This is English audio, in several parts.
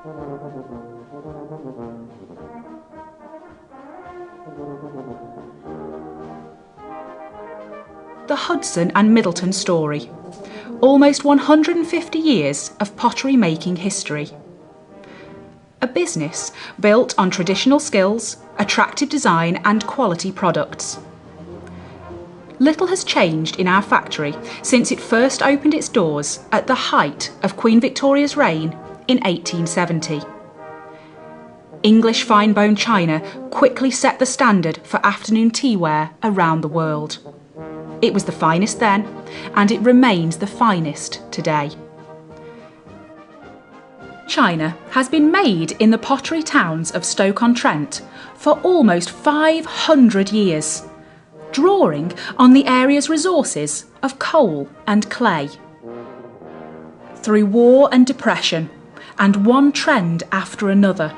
The Hudson and Middleton story. Almost 150 years of pottery making history. A business built on traditional skills, attractive design and quality products. Little has changed in our factory since it first opened its doors at the height of Queen Victoria's reign in 1870. English fine bone china quickly set the standard for afternoon tea ware around the world. It was the finest then, and it remains the finest today. China has been made in the pottery towns of Stoke-on-Trent for almost 500 years, drawing on the area's resources of coal and clay. Through war and depression, and one trend after another,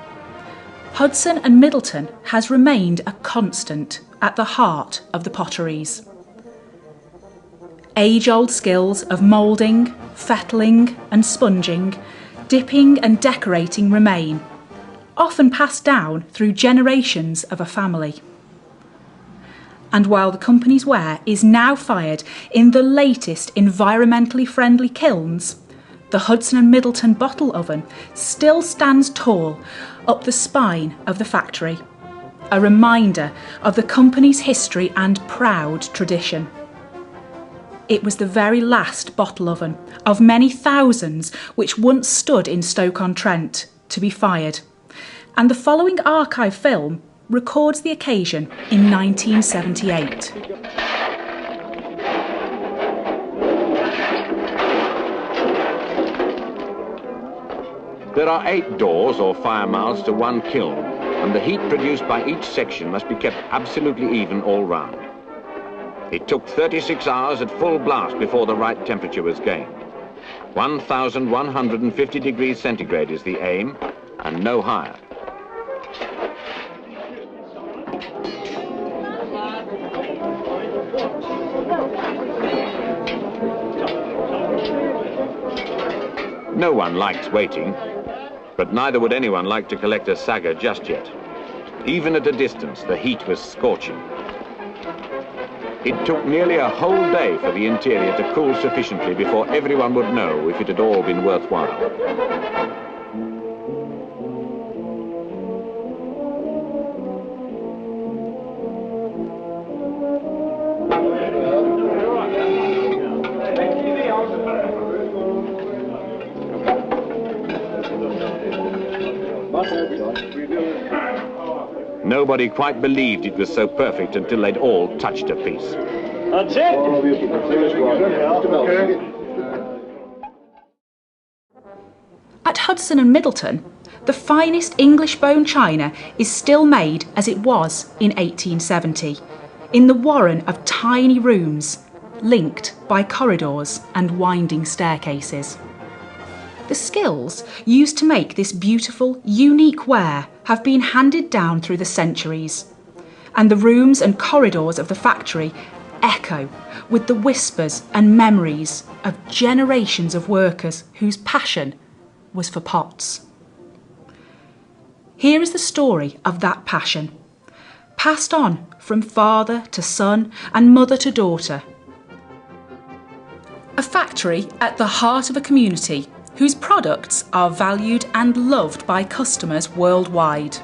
Hudson and Middleton has remained a constant at the heart of the potteries. Age-old skills of moulding, fettling and sponging, dipping and decorating remain, often passed down through generations of a family. And while the company's ware is now fired in the latest environmentally friendly kilns, the Hudson and Middleton bottle oven still stands tall up the spine of the factory, a reminder of the company's history and proud tradition. It was the very last bottle oven of many thousands which once stood in Stoke-on-Trent to be fired, and the following archive film records the occasion in 1978. There are 8 doors or fire mouths to one kiln, and the heat produced by each section must be kept absolutely even all round. It took 36 hours at full blast before the right temperature was gained. 1,150 degrees centigrade is the aim, and no higher. No one likes waiting, but neither would anyone like to collect a saga just yet. Even at a distance, the heat was scorching. It took nearly a whole day for the interior to cool sufficiently before everyone would know if it had all been worthwhile. Nobody quite believed it was so perfect until they'd all touched a piece. That's it! At Hudson and Middleton, the finest English bone china is still made as it was in 1870, in the warren of tiny rooms, linked by corridors and winding staircases. The skills used to make this beautiful, unique ware have been handed down through the centuries, and the rooms and corridors of the factory echo with the whispers and memories of generations of workers whose passion was for pots. Here is the story of that passion, passed on from father to son and mother to daughter. A factory at the heart of a community whose products are valued and loved by customers worldwide.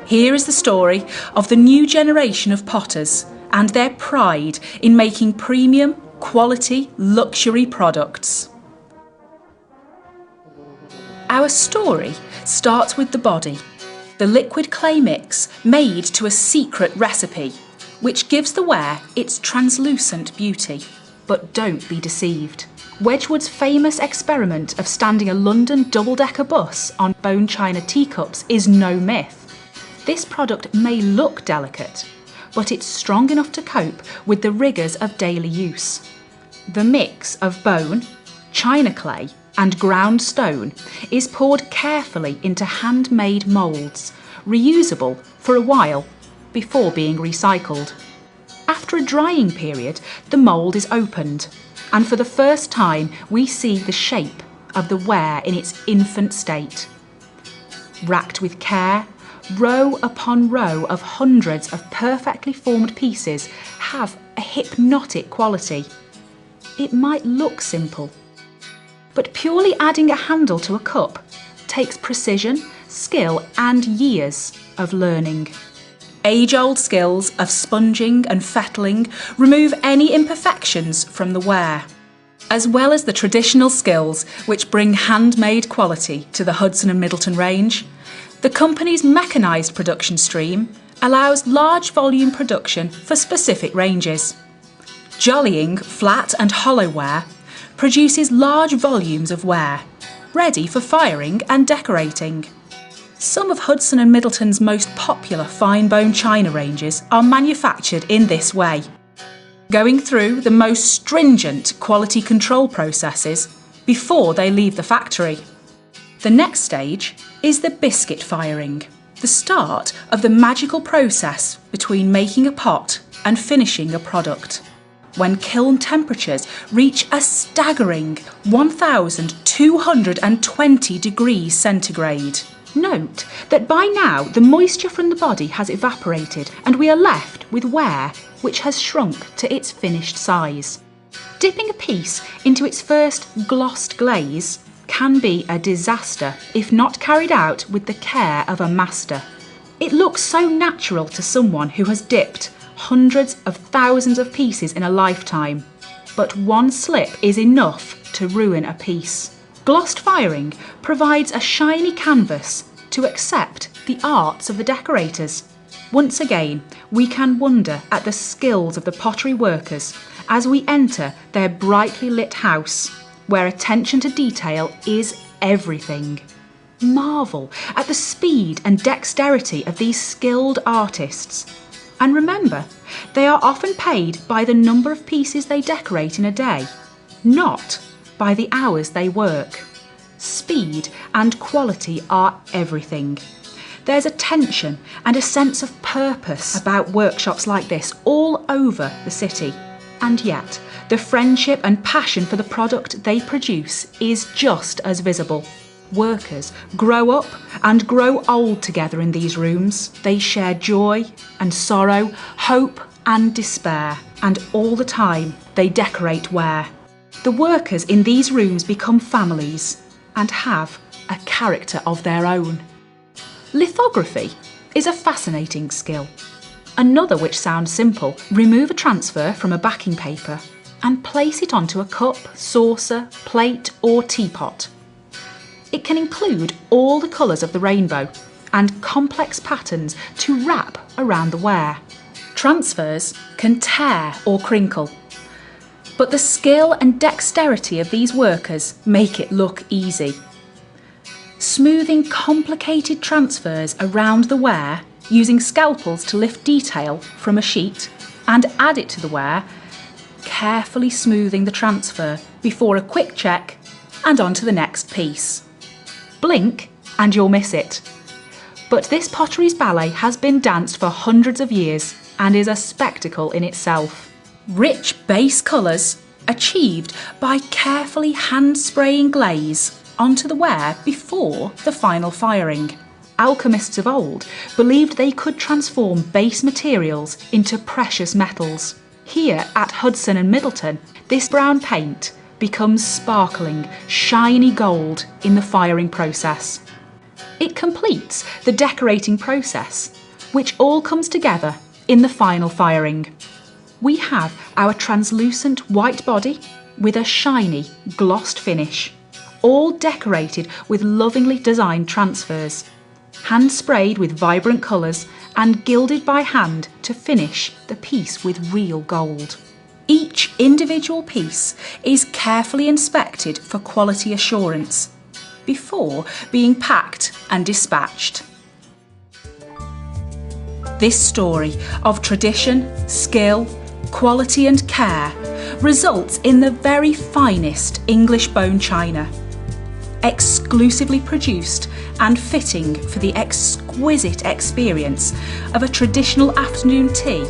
Here is the story of the new generation of potters and their pride in making premium, quality, luxury products. Our story starts with the body, the liquid clay mix made to a secret recipe, which gives the ware its translucent beauty. But don't be deceived. Wedgwood's famous experiment of standing a London double-decker bus on bone china teacups is no myth. This product may look delicate, but it's strong enough to cope with the rigours of daily use. The mix of bone, china clay and ground stone is poured carefully into handmade moulds, reusable for a while before being recycled. After a drying period, the mould is opened, and for the first time we see the shape of the ware in its infant state, racked with care, row upon row of hundreds of perfectly formed pieces have a hypnotic quality. It might look simple, but purely adding a handle to a cup takes precision, skill and years of learning. Age-old skills of sponging and fettling remove any imperfections from the ware, as well as the traditional skills which bring handmade quality to the Hudson and Middleton range. The company's mechanised production stream allows large volume production for specific ranges. Jollying flat and hollow ware produces large volumes of ware, ready for firing and decorating. Some of Hudson and Middleton's most popular fine bone china ranges are manufactured in this way, going through the most stringent quality control processes before they leave the factory. The next stage is the biscuit firing, the start of the magical process between making a pot and finishing a product, when kiln temperatures reach a staggering 1220 degrees centigrade. Note that by now the moisture from the body has evaporated and we are left with ware which has shrunk to its finished size. Dipping a piece into its first glossed glaze can be a disaster if not carried out with the care of a master. It looks so natural to someone who has dipped hundreds of thousands of pieces in a lifetime, but one slip is enough to ruin a piece. Glossed firing provides a shiny canvas to accept the arts of the decorators. Once again, we can wonder at the skills of the pottery workers as we enter their brightly lit house, where attention to detail is everything. Marvel at the speed and dexterity of these skilled artists. And remember, they are often paid by the number of pieces they decorate in a day, not by the hours they work. Speed and quality are everything. There's a tension and a sense of purpose about workshops like this all over the city. And yet, the friendship and passion for the product they produce is just as visible. Workers grow up and grow old together in these rooms. They share joy and sorrow, hope and despair, and all the time they decorate ware. The workers in these rooms become families and have a character of their own. Lithography is a fascinating skill. Another which sounds simple: remove a transfer from a backing paper and place it onto a cup, saucer, plate or teapot. It can include all the colours of the rainbow and complex patterns to wrap around the ware. Transfers can tear or crinkle, but the skill and dexterity of these workers make it look easy. Smoothing complicated transfers around the ware using scalpels to lift detail from a sheet and add it to the ware, carefully smoothing the transfer before a quick check and on to the next piece. Blink and you'll miss it. But this potteries ballet has been danced for hundreds of years and is a spectacle in itself. Rich base colours achieved by carefully hand spraying glaze onto the ware before the final firing. Alchemists of old believed they could transform base materials into precious metals. Here at Hudson and Middleton, this brown paint becomes sparkling, shiny gold in the firing process. It completes the decorating process, which all comes together in the final firing. We have our translucent white body with a shiny, glossed finish, all decorated with lovingly designed transfers, hand sprayed with vibrant colours and gilded by hand to finish the piece with real gold. Each individual piece is carefully inspected for quality assurance before being packed and dispatched. This story of tradition, skill, quality and care results in the very finest English bone china, exclusively produced and fitting for the exquisite experience of a traditional afternoon tea.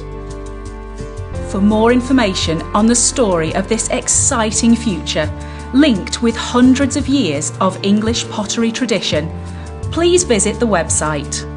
For more information on the story of this exciting future, linked with hundreds of years of English pottery tradition, please visit the website.